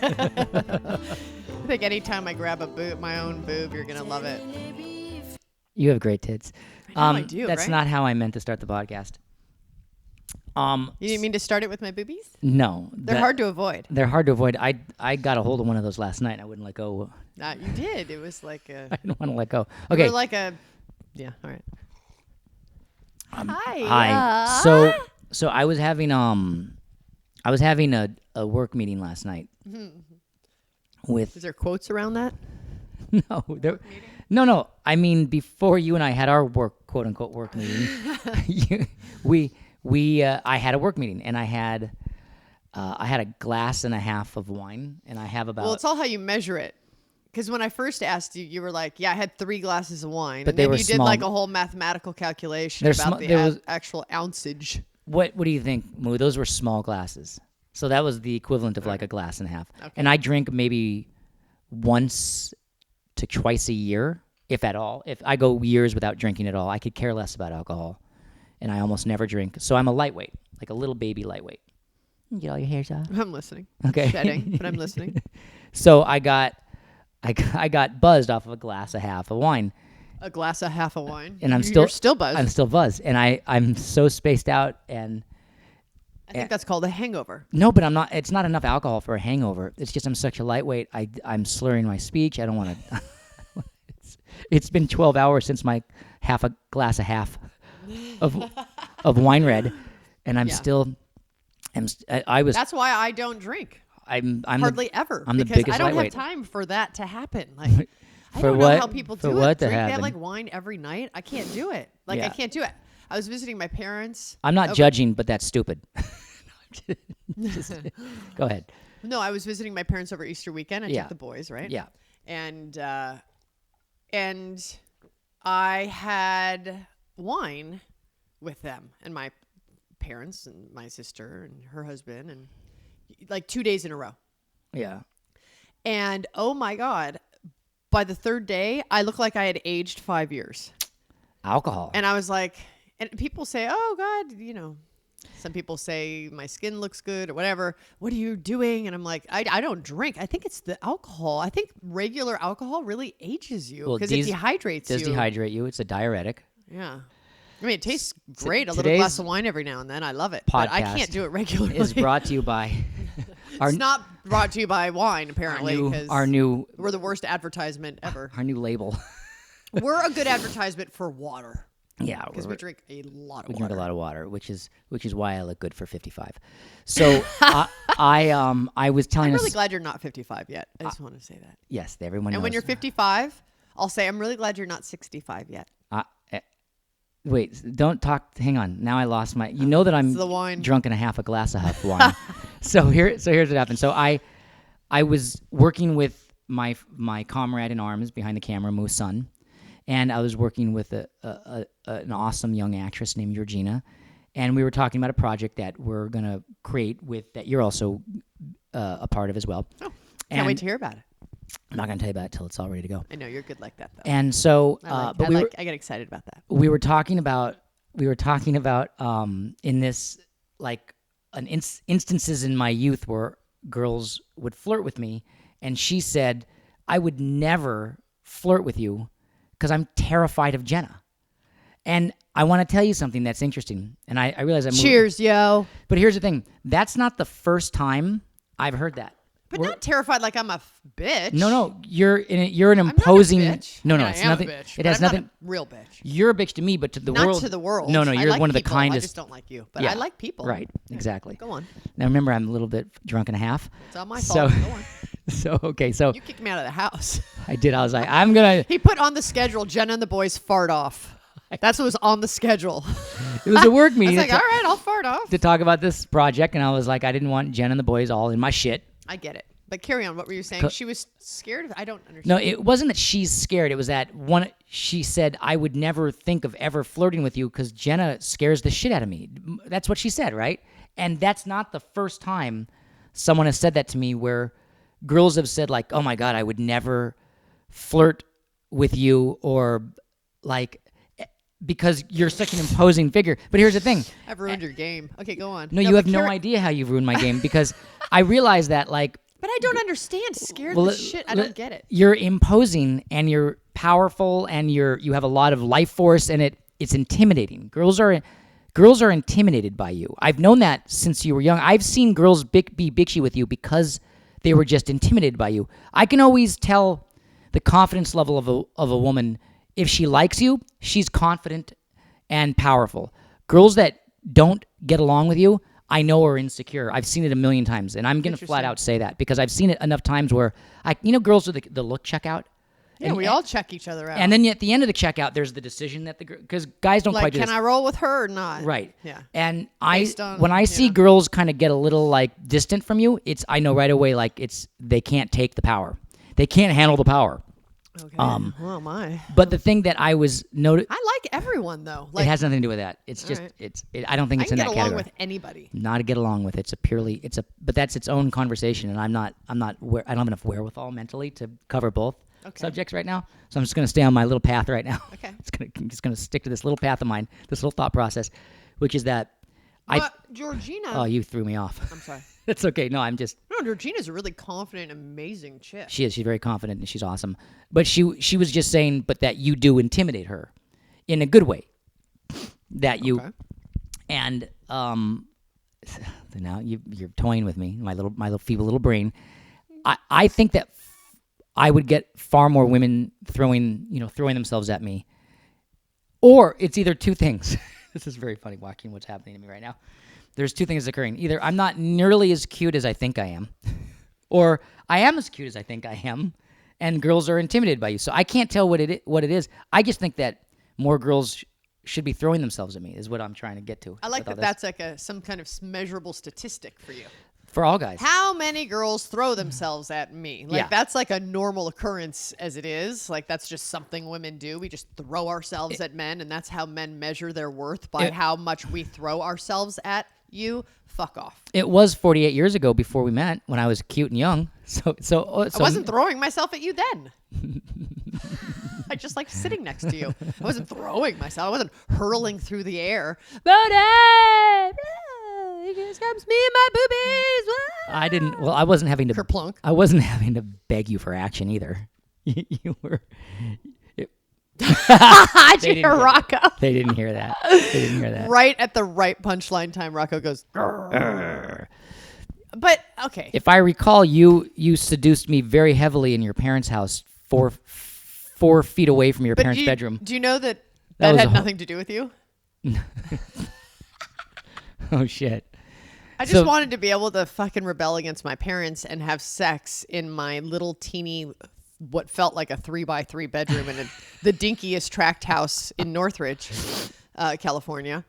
I think anytime I grab my own boob, you're going to love it. You have great tits. I do, That's right? not how I meant to start the podcast. You didn't mean to start it with my boobies? No. They're hard to avoid. They're hard to avoid. I got a hold of one of those last night and I wouldn't let go. You did. It was like a... I didn't want to let go. You Okay. were like a... Yeah, all right. Hi. Hi. So I was having a work meeting last night with Is there quotes around that? No. I mean, before you and I had our quote unquote work meeting, I had a work meeting and I had a glass and a half of wine and I have about. Well, it's all how you measure it. Because when I first asked you, you were like, "Yeah, I had 3 glasses of wine," but and they then were you small. did like a whole mathematical calculation about the actual ounceage. What do you think, Moo? Those were small glasses, so that was the equivalent of like a glass and a half. Okay. And I drink maybe once to twice a year, if at all. If I go years without drinking at all, I could care less about alcohol, and I almost never drink. So I'm a lightweight, like a little baby lightweight. You get all your hairs off. I'm listening. Okay. Shedding, but I'm listening. So I got buzzed off of a glass and a half of wine. A glass of half of wine. And You're still buzzed. I'm still buzzed. And I'm so spaced out and I think that's called a hangover. no, but I'm not. It's not enough alcohol for a hangover. It's just I'm such a lightweight. I'm slurring my speech. I don't want to. It's been 12 hours since my half of wine red, and I'm still. I was. That's why I don't drink. I'm hardly ever. I'm the because biggest I don't lightweight. have time for that to happen. Like I For don't what- know how people for do what it. to They have happen? like wine every night. I can't do it. Like I Yeah. can't do it. I was visiting my parents. I'm not judging, but that's stupid. Just, go ahead. No, I was visiting my parents over Easter weekend. I Yeah. took the boys, right? Yeah. And I had wine with them and my parents and my sister and her husband and like 2 days in a row. Yeah. And oh my God, by the third day, I looked like I had aged 5 years. Alcohol. And I was like, and people say, oh God, some people say my skin looks good or whatever. What are you doing? And I'm like, I don't drink. I think it's the alcohol. I think regular alcohol really ages you because it dehydrates you. Does dehydrate you. It's a diuretic. Yeah. I mean, it tastes great. A little today's glass of wine every now and then. I love it. But I can't do it regularly. Is brought to you by It's not brought to you by wine, apparently. our new We're the worst advertisement ever. our new label. We're a good advertisement for water. Yeah, Because we drink a lot of water. We drink a lot of water, which is why I look good for 55. So I was telling I'm really glad you're not 55 yet. I just want to say that. Yes, everyone knows. And when you're 55, I'll say I'm really glad you're not 65 yet. Wait, don't talk. Hang on. Now I lost my. You know that I'm the wine. drunk in a half a glass of half wine. So here's what happened. So I was working with my comrade in arms behind the camera, Moo's son, and I was working with an awesome young actress named Georgina, and we were talking about a project that we're gonna create that you're also a part of as well. Oh, can't wait to hear about it. I'm not gonna tell you about it till it's all ready to go. I know you're good like that though. And so, I get excited about that. We were talking about in this like instances in my youth where girls would flirt with me, and she said, "I would never flirt with you because I'm terrified of Jenna." And I want to tell you something that's interesting, and I realize I'm Cheers, yo. But here's the thing: that's not the first time I've heard that. But not terrified like I'm a bitch. No, you're an imposing. I'm not a bitch. No, I mean, it's I am nothing. a bitch, It but has I'm not nothing. a real bitch. You're a bitch to me, but to the Not world. to the world. No, I you're like one of the people. kindest. I just don't like you, but Yeah. I like people. Right, exactly. Go on. Now remember, I'm a little bit drunk and a half. It's not my fault. Go on. So You kicked me out of the house. I did. I was like, I'm gonna. He put on the schedule, Jenna and the boys fart off. That's what was on the schedule. It was a work I was meeting like, all right, I'll fart off. to talk about this project, and I was like, I didn't want Jen and the boys all in my shit. I get it. But carry on. What were you saying? She was scared? I don't understand. No, it wasn't that she's scared. It was that she said, I would never think of ever flirting with you because Jenna scares the shit out of me. That's what she said, right? And that's not the first time someone has said that to me where girls have said like, oh my God, I would never flirt with you or like because you're such an imposing figure. But here's the thing. I've ruined your game. Okay, go on. No, you have but no idea how you've ruined my game because I realized that like But I don't understand. Scared Well, the shit. I don't get it. You're imposing and you're powerful and you have a lot of life force and it's intimidating. Girls are intimidated by you. I've known that since you were young. I've seen girls be bitchy with you because they were just intimidated by you. I can always tell the confidence level of a woman. If she likes you, she's confident and powerful. Girls that don't get along with you, I know are insecure. I've seen it a million times, and I'm going to flat out say that because I've seen it enough times where girls with the look checkout. Yeah, we all check each other out. And then at the end of the checkout, there's the decision that because guys don't quite do can this. I roll with her or not? Right. Yeah. And When I see girls kind of get a little like distant from you, I know right away like they can't take the power. They can't handle the power. Okay. Oh my. But the thing that I was noted, I like everyone though. it has nothing to do with that. It's just I don't think it's in that category. I can get along with anybody. Not to get along with. But that's its own conversation, and I don't have enough wherewithal mentally to cover both subjects right now. So I'm just going to stay on my little path right now. Okay. I'm just going to stick to this little path of mine, this little thought process, which is that Georgina. Oh, you threw me off. I'm sorry. That's okay. No, No, Georgina's a really confident, amazing chick. She is. She's very confident and she's awesome. But she was just saying, but that you do intimidate her in a good way. That you and now you're toying with me, my little feeble little brain. I think that I would get far more women throwing themselves at me. Or it's either two things. This is very funny watching what's happening to me right now. There's two things occurring. Either I'm not nearly as cute as I think I am, or I am as cute as I think I am, and girls are intimidated by you. So I can't tell what it is. I just think that more girls should be throwing themselves at me is what I'm trying to get to. I like that that's like some kind of measurable statistic for you. For all guys. How many girls throw themselves at me? That's like a normal occurrence as it is. Like that's just something women do. We just throw ourselves at men, and that's how men measure their worth by how much we throw ourselves at you. Fuck off. It was 48 years ago before we met when I was cute and young. So I wasn't throwing myself at you then. I just liked sitting next to you. I wasn't throwing myself. I wasn't hurling through the air. Bodhi! Here comes me and my boobies. I didn't. Well, I wasn't having to. Kerplunk. I wasn't having to beg you for action either. You were. Did you hear Rocco? They didn't hear that. Right at the right punchline time, Rocco goes. But okay. If I recall, you seduced me very heavily in your parents' house, 4 feet away from your parents' bedroom. Do you know that had nothing to do with you? Oh shit. I just wanted to be able to fucking rebel against my parents and have sex in my little teeny, what felt like a 3x3 bedroom in the dinkiest tract house in Northridge, California,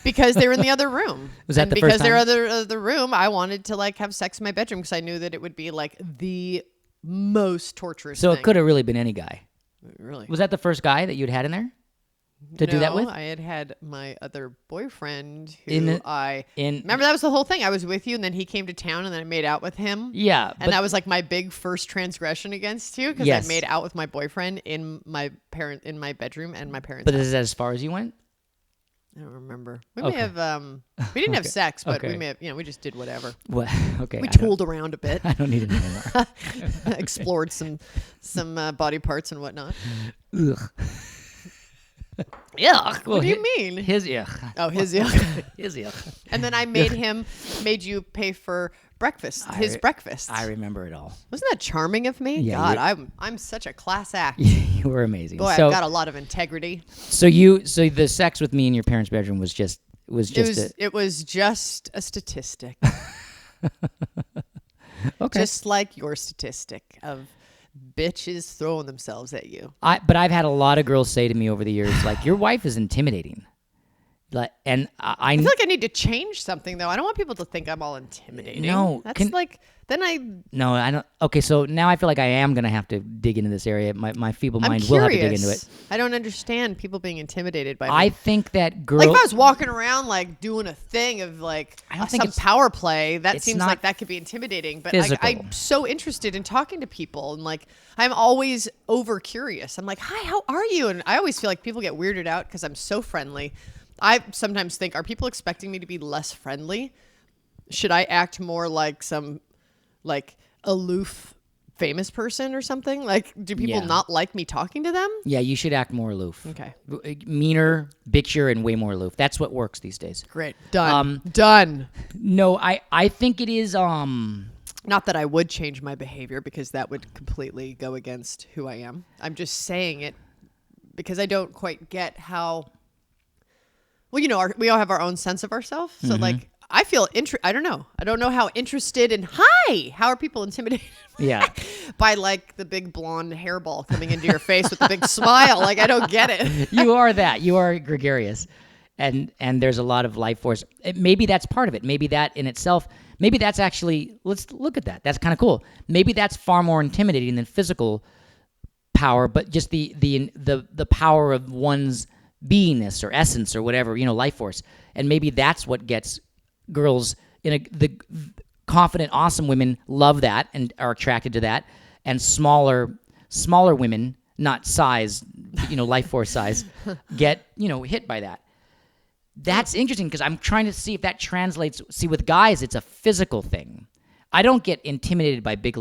because they were in the other room. Was that and the first time? Because they're other room, I wanted to like have sex in my bedroom because I knew that it would be like the most torturous So thing. it could have really been any guy. Really? Was that the first guy that you'd had in there to do that with? I had my other boyfriend who remember that was the whole thing. I was with you, and then he came to town, and then I made out with him. Yeah, and that was like my big first transgression against you because I made out with my boyfriend in my bedroom and my parents. But is that as far as you went? I don't remember. We may have we didn't have sex, but we may have, we just did whatever. What? Okay. We tooled around a bit. I don't need to know more. Explored some body parts and whatnot. Ugh. Yuck. What do you mean? His yuck. Oh, his yuck. His yuck. And then I made you pay for breakfast, breakfast. I remember it all. Wasn't that charming of me? Yeah, God, I'm such a class act. You were amazing. Boy, I've got a lot of integrity. So the sex with me in your parents' bedroom was just it was just a statistic. Okay. Just like your statistic of bitches throwing themselves at you. But I've had a lot of girls say to me over the years, like, your wife is intimidating. And I feel like I need to change something, though. I don't want people to think I'm all intimidating. No. No, I don't. Okay, so now I feel like I am going to have to dig into this area. My feeble mind will have to dig into it. I don't understand people being intimidated by me. I think that girls... Like, if I was walking around, like, doing a thing of, like, some power play, that seems like that could be intimidating. But I'm so interested in talking to people. And, like, I'm always over-curious. I'm like, hi, how are you? And I always feel like people get weirded out because I'm so friendly. I sometimes think, are people expecting me to be less friendly? Should I act more like some, like, aloof famous person or something? Like, do people Yeah. not like me talking to them? Yeah, you should act more aloof. Okay. Meaner, bitchier, and way more aloof. That's what works these days. Great. Done. Done. No, I think it is Not that I would change my behavior because that would completely go against who I am. I'm just saying it because I don't quite get how. Well, we all have our own sense of ourselves. So, like, I feel I don't know. I don't know how interested in. Hi, how are people intimidated? Yeah. By like the big blonde hairball coming into your face with a big smile. Like, I don't get it. You are that. You are gregarious. And there's a lot of life force. Maybe that's part of it. Maybe that in itself, maybe that's actually, let's look at that. That's kind of cool. Maybe that's far more intimidating than physical power, but just the power of one's beingness or essence or whatever, life force. And maybe that's what gets girls the confident, awesome women love that and are attracted to that. And smaller women, not size, life force size, get, hit by that. That's interesting because I'm trying to see if that translates. See, with guys, it's a physical thing. I don't get intimidated by big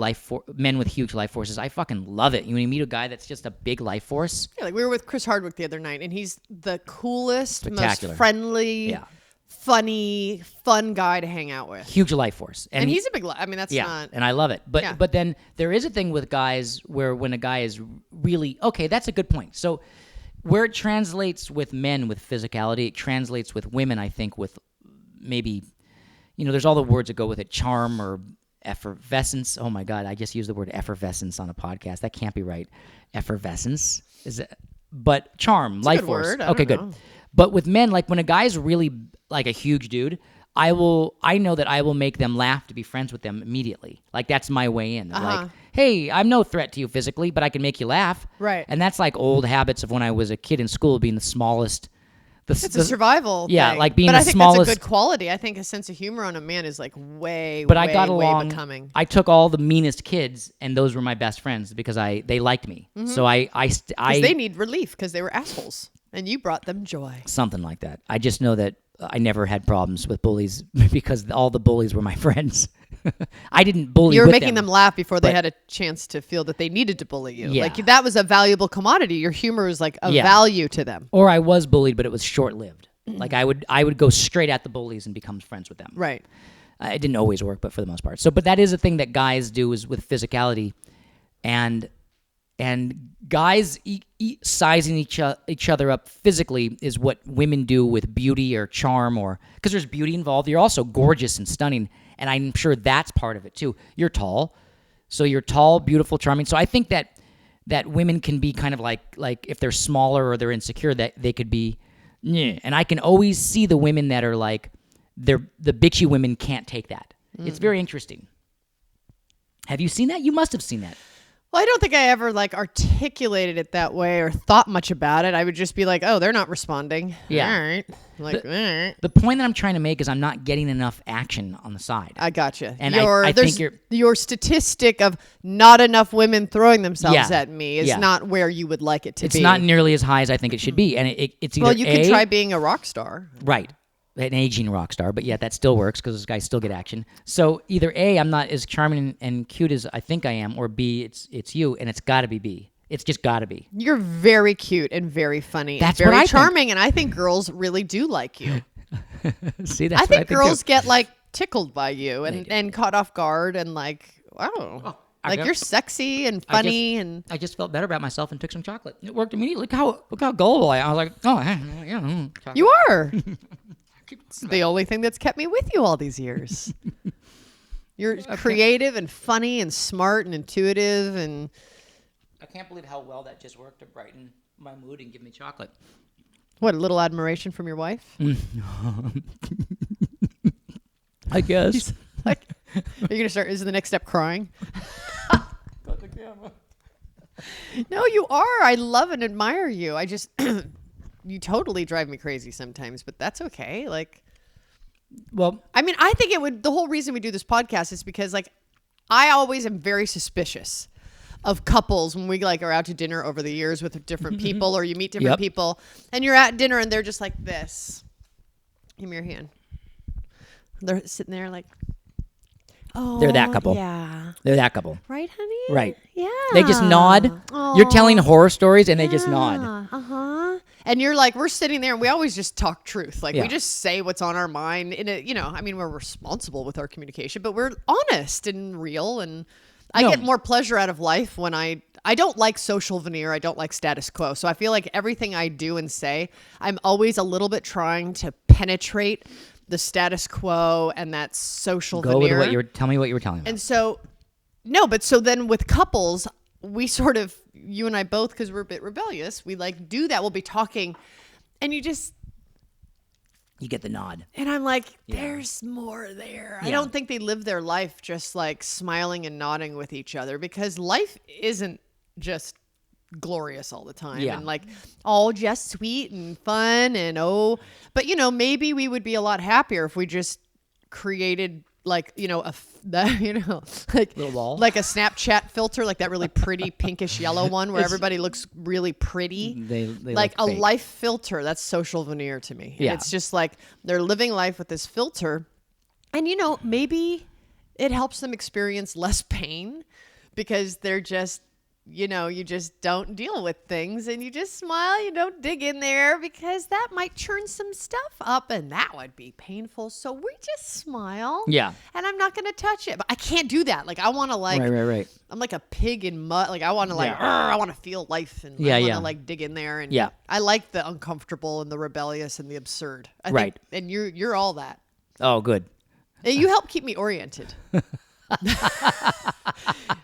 men with huge life forces. I fucking love it. When you meet a guy that's just a big life force. Yeah, like we were with Chris Hardwick the other night, and he's the coolest, most Spectacular. friendly, funny, fun guy to hang out with. Huge life force. And he's a big I mean, that's not... and I love it. But then there is a thing with guys where when a guy is really... Okay, that's a good point. So where it translates with men with physicality, it translates with women, I think, with maybe... there's all the words that go with it. Charm or effervescence. Oh, my God. I just used the word effervescence on a podcast. That can't be right. Effervescence. Is it? But charm, life force. Word. Okay, good. But with men, like when a guy's really like a huge dude, I know that I will make them laugh to be friends with them immediately. Like that's my way in. Like, hey, I'm no threat to you physically, but I can make you laugh. Right. And that's like old habits of when I was a kid in school, being the smallest. It's a survival Yeah, thing. like being but the I think smallest. that's a good quality. I think a sense of humor on a man is like way, But way, I got along. way becoming. I took all the meanest kids, and those were my best friends because they liked me. So Because they need relief because they were assholes. And you brought them joy. Something like that. I just know that I never had problems with bullies because all the bullies were my friends. I didn't bully You were with making them laugh before they but- had a chance to feel that they needed to bully you. Yeah. Like that was a valuable commodity. Your humor was like a value to them. Or I was bullied, but it was short-lived. Like I would go straight at the bullies and become friends with them. Right. It didn't always work, but for the most part. So, but that is a thing that guys do is with physicality, and guys sizing each other up physically is what women do with beauty or charm, or because there's beauty involved. You're also gorgeous and stunning, and I'm sure that's part of it too. You're tall, so you're tall, beautiful, charming. So I think that women can be kind of like if they're smaller or they're insecure, that they could be. And I can always see the women that are like, the bitchy women can't take that. It's very interesting. Have you seen that? You must have seen that. Well, I don't think I ever like articulated it that way or thought much about it. I would just be like, oh, they're not responding. Yeah. All right. Like, all right. The point that I'm trying to make is I'm not getting enough action on the side. I gotcha. And I think your statistic of not enough women throwing themselves Yeah. at me is Yeah. not where you would like it to be. It's not nearly as high as I think it should be. And it's either Well, you can try being a rock star. Right. An aging rock star, but yet that still works because those guys still get action. So either A, I'm not as charming and cute as I think I am, or B, it's you, and it's got to be B. It's just got to be. You're very cute and very funny That's and very what I think. charming, and I think girls really do like you. See, that's I what think too. girls get like tickled by you and caught off guard and like, wow. Like you're sexy and funny and I just felt better about myself and took some chocolate. It worked immediately. Look how gullible I am. I was like, oh, yeah. Chocolate. you are. It's the only thing that's kept me with you all these years. You're creative and funny and smart and intuitive and I can't believe how well that just worked to brighten my mood and give me chocolate. what, a little admiration from your wife? I guess. Like, are you gonna start? Is the next step crying? Got the camera. No, you are. I love and admire you. I just, you totally drive me crazy sometimes, but that's okay. Like, Well, I mean, I think it would, the whole reason we do this podcast is because like, I always am very suspicious of couples when we like are out to dinner over the years with different people or you meet different Yep. people and you're at dinner and they're just like this. Give me your hand. They're sitting there like, Oh, They're that couple. Yeah. They're that couple. Right, honey? Right. Yeah. They just nod. You're telling horror stories and they just nod. Uh-huh. And you're like, we're sitting there and we always just talk truth. Like Yeah. we just say what's on our mind in a, I mean, we're responsible with our communication, but we're honest and real. And I No. get more pleasure out of life when I don't like social veneer. I don't like status quo. So I feel like everything I do and say, I'm always a little bit trying to penetrate the status quo and that social Go veneer. with tell me what you were telling me. And so, no, but so then with couples, we sort of, you and I both, because we're a bit rebellious, we like do that. We'll be talking and you get the nod. and I'm like, there's more there. I don't think they live their life just like smiling and nodding with each other because life isn't just glorious all the time and like all just sweet and fun and but maybe we would be a lot happier if we just created like like Little wall. like a Snapchat filter, like that really pretty pinkish yellow one where everybody looks really pretty. They like a fake. life filter. That's social veneer to me. Yeah. And it's just like they're living life with this filter, and maybe it helps them experience less pain because they're just you just don't deal with things and you just smile. You don't dig in there because that might churn some stuff up and that would be painful. So we just smile. Yeah. And I'm not going to touch it. But I can't do that. Like I want to like, Right. I'm like a pig in mud. Like I want to like, Yeah. I want to feel life and Yeah, I want yeah. to like dig in there. And Yeah. I like the uncomfortable and the rebellious and the absurd. I Right. think, and you're all that. Oh, good. And you help keep me oriented.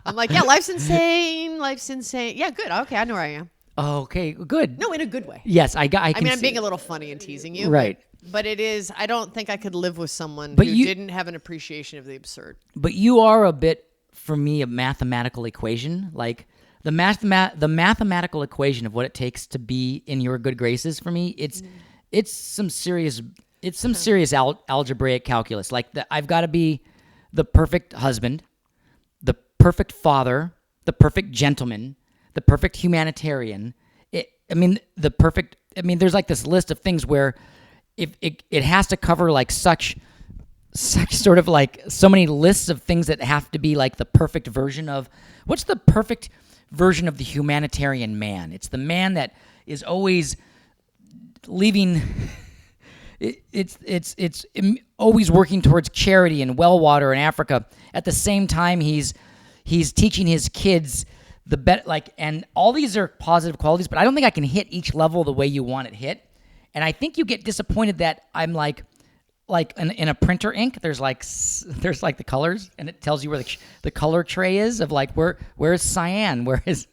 I'm like, yeah, life's insane. Life's insane. Yeah, good. Okay, I know where I am. Okay, good. No, in a good way. Yes, I I can mean, I'm see- being a little funny and teasing you. Right. But it is, I don't think I could live with someone But who you- didn't have an appreciation of the absurd. But you are a bit, for me, a mathematical equation. Like the mathematical equation of what it takes to be in your good graces. For me, it's some serious algebraic calculus. Like I've got to be the perfect husband, the perfect father, the perfect gentleman, the perfect humanitarian. There's like this list of things where if it has to cover like such sort of like so many lists of things that have to be like the perfect version of what's the perfect version of the humanitarian man. It's the man that is always leaving. It's always working towards charity and well water in Africa. At the same time, he's teaching his kids and all these are positive qualities, but I don't think I can hit each level the way you want it hit. And I think you get disappointed that I'm like in a printer ink. There's like the colors, and it tells you where the color tray is of like where's cyan, where's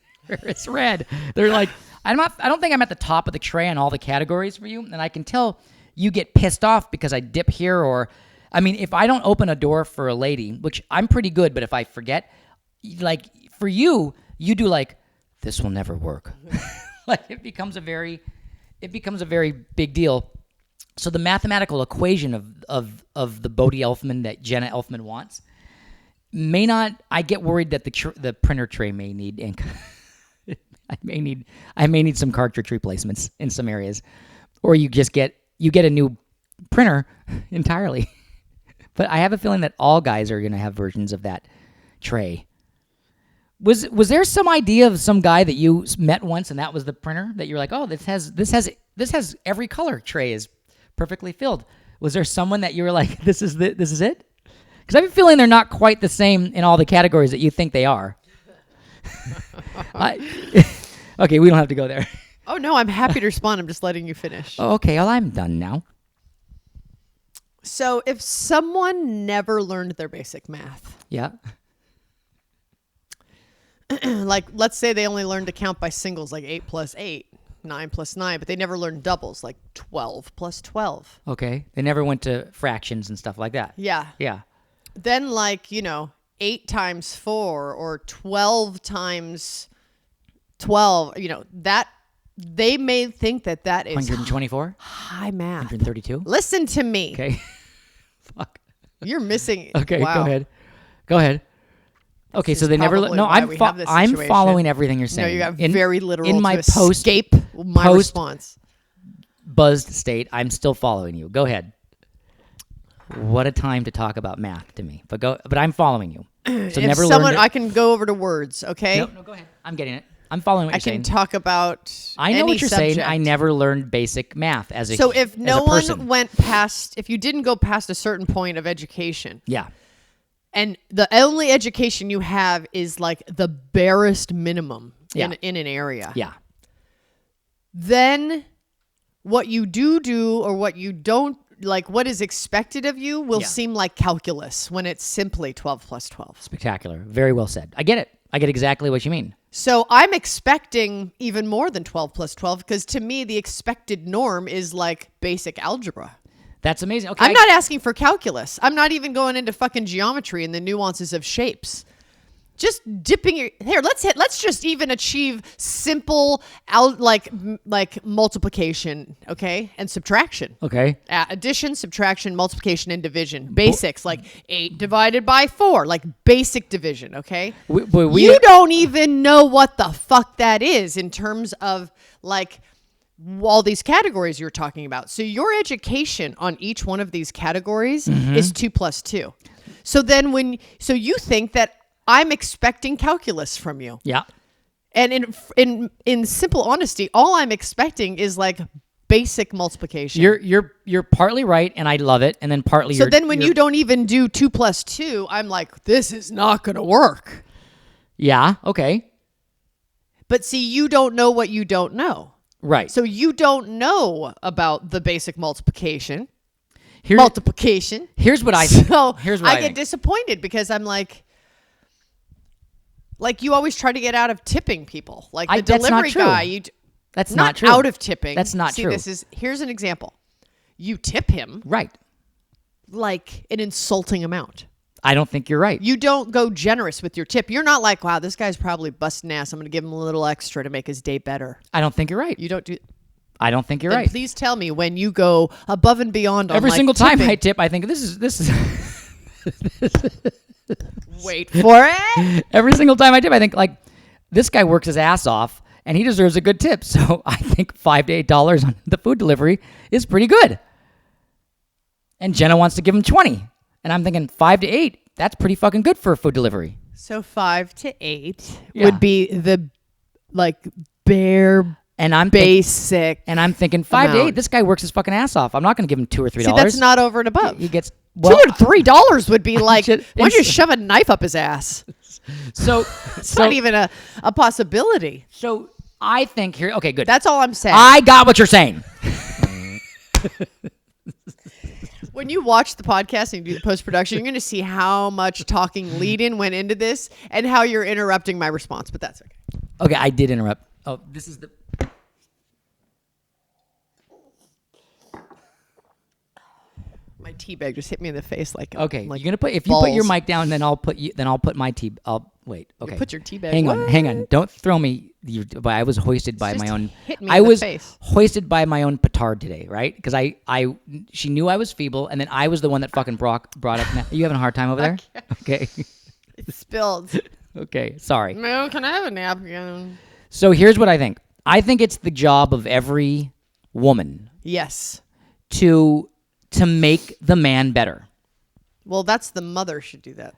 red. They're like I don't think I'm at the top of the tray on all the categories for you, and I can tell you get pissed off because I dip here if I don't open a door for a lady, which I'm pretty good, but if I forget, like for you do like this will never work. Like it becomes a very big deal. So the mathematical equation of the Bodhi Elfman that Jenna Elfman wants may not. I get worried that the printer tray may need ink. I may need some cartridge replacements in some areas, or you get a new printer entirely. But I have a feeling that all guys are going to have versions of that tray. Was there some idea of some guy that you met once and that was the printer that you're like, oh, this has every color tray is perfectly filled? Was there someone that you were like, this is it? Because I have a feeling they're not quite the same in all the categories that you think they are. Okay, we don't have to go there. Oh, no, I'm happy to respond. I'm just letting you finish. Oh, okay, well, I'm done now. So if someone never learned their basic math, Yeah. like let's say they only learned to count by singles, like 8 plus 8, 9 plus 9, but they never learned doubles, like 12 plus 12. Okay. They never went to fractions and stuff like that. Yeah. Yeah. Then 8 times 4 or 12 times 12, that they may think that is 124? high math. 132? Listen to me. Okay. Fuck. You're missing. Okay, wow. Go ahead. Okay, This so is they never. probably No, why we have this I'm situation. following everything you're No, saying. you got very literal in my to escape my post- response. buzzed state. I'm still following you. Go ahead. What a time to talk about math to me. But I'm following you. So If never someone, learned it. I can go over to words, okay? No, go ahead. I'm getting it. I'm following what I you're can saying. talk about I know any what you're subject. saying. I never learned basic math as a So if as no a person. one went past, if you didn't go past a certain point of education, Yeah. and the only education you have is like the barest minimum Yeah. in an area, Yeah. then what you do or what you don't, like what is expected of you will Yeah. seem like calculus when it's simply 12 plus 12. Spectacular. Very well said. I get it. I get exactly what you mean. So I'm expecting even more than 12 plus 12 because to me, the expected norm is like basic algebra. That's amazing. Okay. I'm not asking for calculus. I'm not even going into fucking geometry and the nuances of shapes. Just dipping your here. Let's just even achieve simple like multiplication, okay, and subtraction. Okay. Addition, subtraction, multiplication, and division. Basics like 8 divided by 4, like basic division. Okay. You don't even know what the fuck that is in terms of like all these categories you're talking about. So your education on each one of these categories is 2 plus 2. So then so you think that I'm expecting calculus from you. Yeah. And in simple honesty, all I'm expecting is like basic multiplication. You're partly right, and I love it, and then partly so then when you don't even do 2 plus 2, I'm like, this is not going to work. Yeah. Okay. But see, you don't know what you don't know. Right. So you don't know about the basic multiplication. Here's what I So here's what I get think. disappointed because I'm like you always try to get out of tipping people. Like the that's not delivery true. guy, That's not not true. out of tipping. That's not See, true. Here's an example. You tip him Right. like an insulting amount. I don't think you're right. You don't go generous with your tip. You're not like, wow, this guy's probably busting ass. I'm going to give him a little extra to make his day better. I don't think you're right. You don't do. I don't think you're Then right. Please tell me when you go above and beyond on Every like, single time tipping. I tip, I think this is Wait for it. every single time I tip, I think like this guy works his ass off and he deserves a good tip. So I think $5 to $8 on the food delivery is pretty good. And Jenna wants to give him 20, and I'm thinking 5 to 8. That's pretty fucking good for a food delivery. So 5 to 8 Yeah. would be the like bare And I'm basic. and I'm thinking 5 to 8. amount. This guy works his fucking ass off. I'm not going to give him $2 or $3. See, that's not over and above. He gets $2 or $3 would be like, should- why don't you shove a knife up his ass? So It's not even a possibility. So I think here. Okay, good. That's all I'm saying. I got what you're saying. When you watch the podcast and you do the post-production, you're going to see how much talking lead-in went into this and how you're interrupting my response, but that's okay. Okay, I did interrupt. Oh, this is the. My tea bag just hit me in the face like Okay, like you're gonna put if you put your balls. mic down, then I'll put my tea. I'll wait. Okay, put your tea bag- Hang on, what? hang on. Don't throw me. But I was hoisted by Just my own. hit me I in the was face. hoisted by my own petard today, right? Because she knew I was feeble, and then I was the one that fucking brought up. You having a hard time over there? Okay. It spilled. Okay. Sorry. No, can I have a napkin? So here's what I think. I think it's the job of every woman Yes. to make the man better. Well, that's the mother should do that.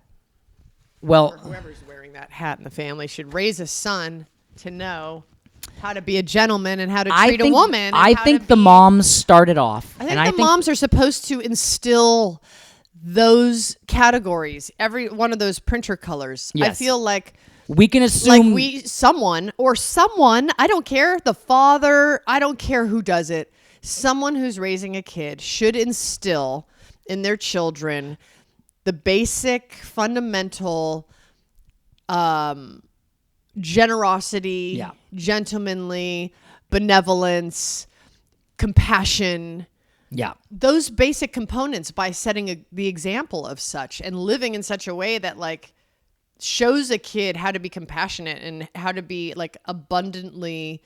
Well, Whoever's wearing that hat in the family should raise a son to know how to be a gentleman and how to treat a woman. and I how think to the be- moms started off. I think the moms are supposed to instill those categories, every one of those printer colors. I Yes. feel like we can assume someone, I don't care, the father, I don't care who does it. Someone who's raising a kid should instill in their children the basic fundamental generosity, Yeah. gentlemanly, benevolence, compassion, Yeah. those basic components by setting the example of such and living in such a way that like shows a kid how to be compassionate and how to be like abundantly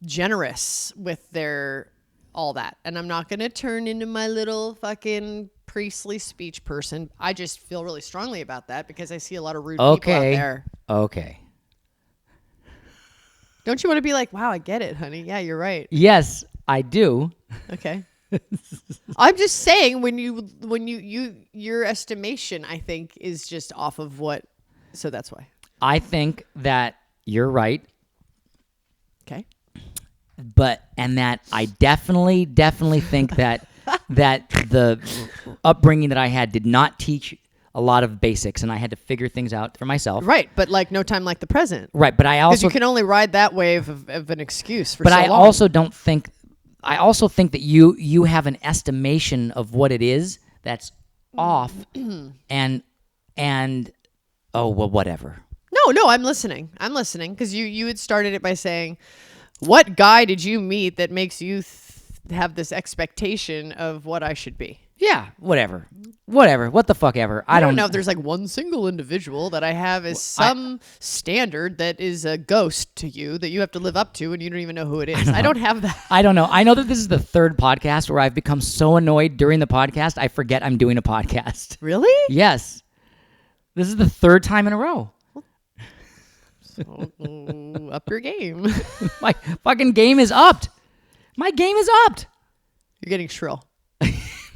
generous with their all that. And I'm not going to turn into my little fucking priestly speech person. I just feel really strongly about that because I see a lot of rude people out there. Okay. Don't you want to be like, wow, I get it, honey. Yeah, you're right. Yes, I do. Okay. I'm just saying when your estimation, I think, is just off of what. So that's why. I think that you're right. Okay. And that I definitely think that the upbringing that I had did not teach a lot of basics, and I had to figure things out for myself. Right, but like no time like the present. Right, but I Because also you can only ride that wave of an excuse for but so I long. also don't think. I also think that you have an estimation of what it is that's off, and oh well, whatever. No, I'm listening. I'm listening because you had started it by saying, "What guy did you meet that makes you have this expectation of what I should be?" Yeah, whatever. What the fuck ever. I don't know if there's like one single individual that I have as some standard that is a ghost to you that you have to live up to and you don't even know who it is. I don't have that. I don't know. I know that this is the third podcast where I've become so annoyed during the podcast I forget I'm doing a podcast. Really? Yes. This is the third time in a row. So, up your game. My fucking game is upped. My game is upped. You're getting shrill.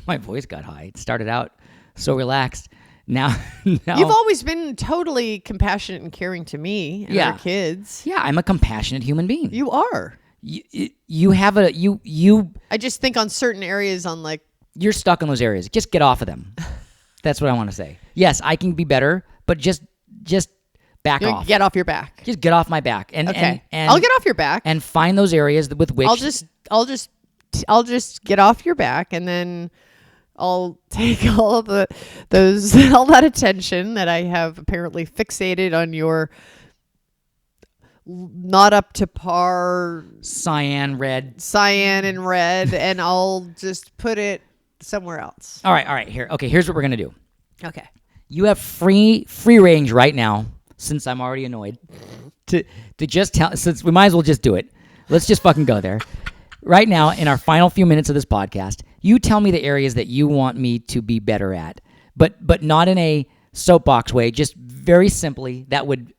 My voice got high. It started out so relaxed. Now You've always been totally compassionate and caring to me and our kids. Yeah, I'm a compassionate human being. You are. You have a you. I just think on certain areas on like You're stuck in those areas. Just get off of them. That's what I want to say. Yes, I can be better, but just back off. Get off your back. Just get off my back. And I'll get off your back and find those areas with which I'll just get off your back and then I'll take all of all that attention that I have apparently fixated on your not up to par cyan and red, and I'll just put it somewhere else. All right. Here's what we're gonna do. Okay. You have free range right now, since I'm already annoyed, to just tell. Since we might as well just do it. Let's just fucking go there. Right now, in our final few minutes of this podcast, you tell me the areas that you want me to be better at, but not in a soapbox way. Just very simply, that would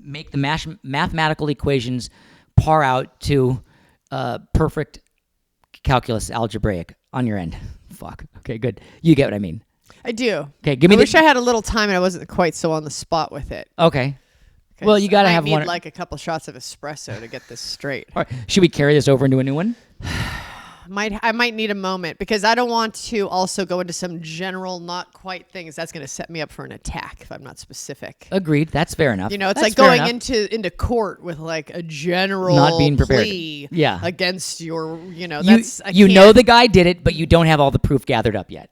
make the mathematical equations par out to perfect calculus algebraic on your end. Fuck. Okay, good. You get what I mean. I do. Okay, give me. I wish I had a little time and I wasn't quite so on the spot with it. Okay. Well, you gotta have need one. Like a couple shots of espresso to get this straight. All right. Should we carry this over into a new one? I might need a moment because I don't want to also go into some general not quite things. That's going to set me up for an attack if I'm not specific. Agreed. That's fair enough. You know, it's That's like going enough. into court with like a general Not being prepared. plea Yeah. against your, You know the guy did it, but you don't have all the proof gathered up yet.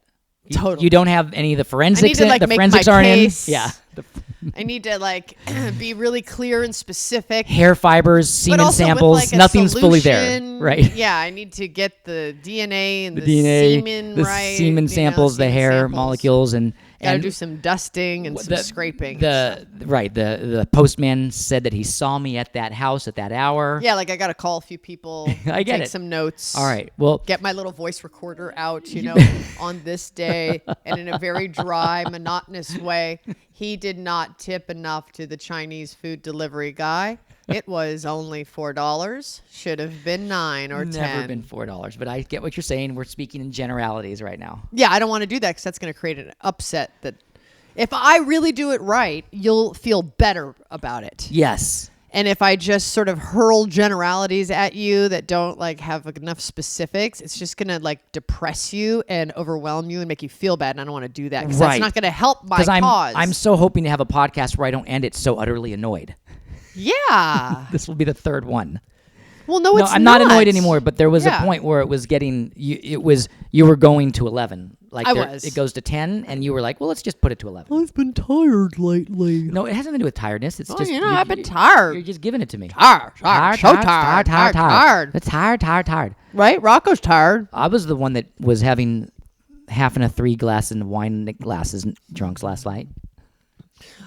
Totally. You don't have any of the forensics. I need to, like, the make forensics my aren't case. in. Yeah. I need to like be really clear and specific. Hair fibers, but semen also samples, with, like, a nothing's fully there, solution. right? Yeah, I need to get the DNA and the DNA, semen the right. semen samples, the semen hair samples. molecules, and Gotta do some dusting and some scraping. The postman said that he saw me at that house at that hour. Yeah, like I gotta call a few people. I get take it. some notes. All right. Well, get my little voice recorder out, on this day, and in a very dry, monotonous way. He did not tip enough to the Chinese food delivery guy. It was only $4. Should have been $9 or $10. Never been $4, but I get what you're saying. We're speaking in generalities right now. Yeah, I don't want to do that because that's going to create an upset. That if I really do it right, you'll feel better about it. Yes. And if I just sort of hurl generalities at you that don't like have enough specifics, it's just going to like depress you and overwhelm you and make you feel bad. And I don't want to do that because that's not going to help my cause. I'm so hoping to have a podcast where I don't end it so utterly annoyed. Yeah. This will be the third one. Well, no, it's I'm not annoyed anymore, but there was a Yeah. point where it was getting, you were going to 11. Like I was. It goes to 10, and you were like, well, let's just put it to 11. I've been tired lately. No, it has nothing to do with tiredness. It's just, I've been tired. You're just giving it to me. Tired. Tired. It's tired. Right? Rocco's tired. I was the one that was having half and a 3 glass and wine glasses drunks last night.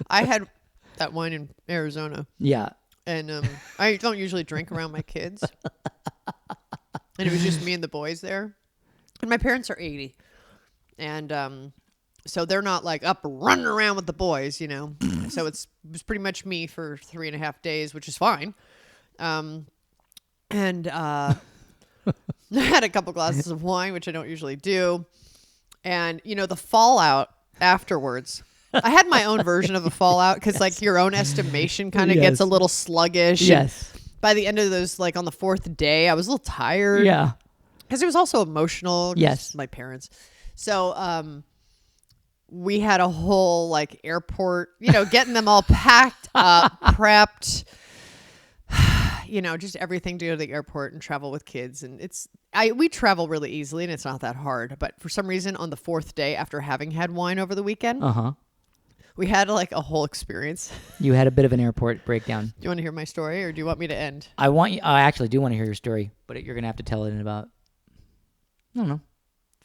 I had that wine in Arizona. Yeah. And I don't usually drink around my kids. And it was just me and the boys there. And my parents are 80. And so they're not like up running around with the boys, So it was pretty much me for 3.5 days, which is fine. And I had a couple glasses of wine, which I don't usually do. And, the fallout afterwards. I had my own version of a fallout because, like, your own estimation kind of gets a little sluggish. Yes. By the end of those, like, on the fourth day, I was a little tired. Yeah. Because it was also emotional. Yes. My parents. So, we had a whole, like, airport, getting them all packed up, prepped. Just everything to go to the airport and travel with kids. And we travel really easily and it's not that hard. But for some reason, on the fourth day after having had wine over the weekend, we had like a whole experience. You had a bit of an airport breakdown. Do you want to hear my story or do you want me to end? I actually do want to hear your story, but you're going to have to tell it in about, I don't know,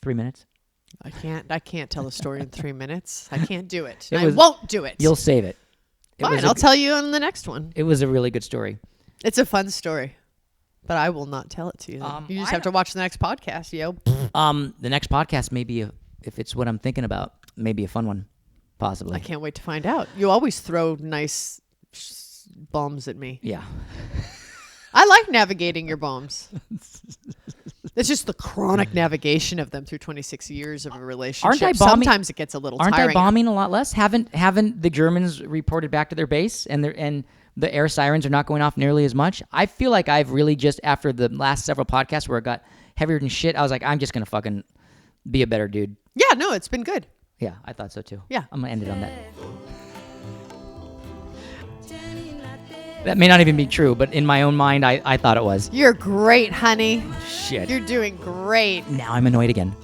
3 minutes. I can't tell a story in 3 minutes. I can't do it. I won't do it. You'll save it. Fine, I'll tell you on the next one. It was a really good story. It's a fun story, but I will not tell it to you. You just have to watch the next podcast, yo. The next podcast may be, if it's what I'm thinking about, maybe a fun one, possibly. I can't wait to find out. You always throw nice bombs at me. Yeah. I like navigating your bombs. It's just the chronic navigation of them through 26 years of a relationship. Aren't I bombing? Sometimes it gets a little Aren't tiring. I bombing a lot less? Haven't the Germans reported back to their base and the air sirens are not going off nearly as much? I feel like I've really just, after the last several podcasts where it got heavier than shit, I was like, I'm just going to fucking be a better dude. Yeah, no, it's been good. Yeah, I thought so too. Yeah. I'm going to end it on that. That may not even be true, but in my own mind, I thought it was. You're great, honey. Shit. You're doing great. Now I'm annoyed again.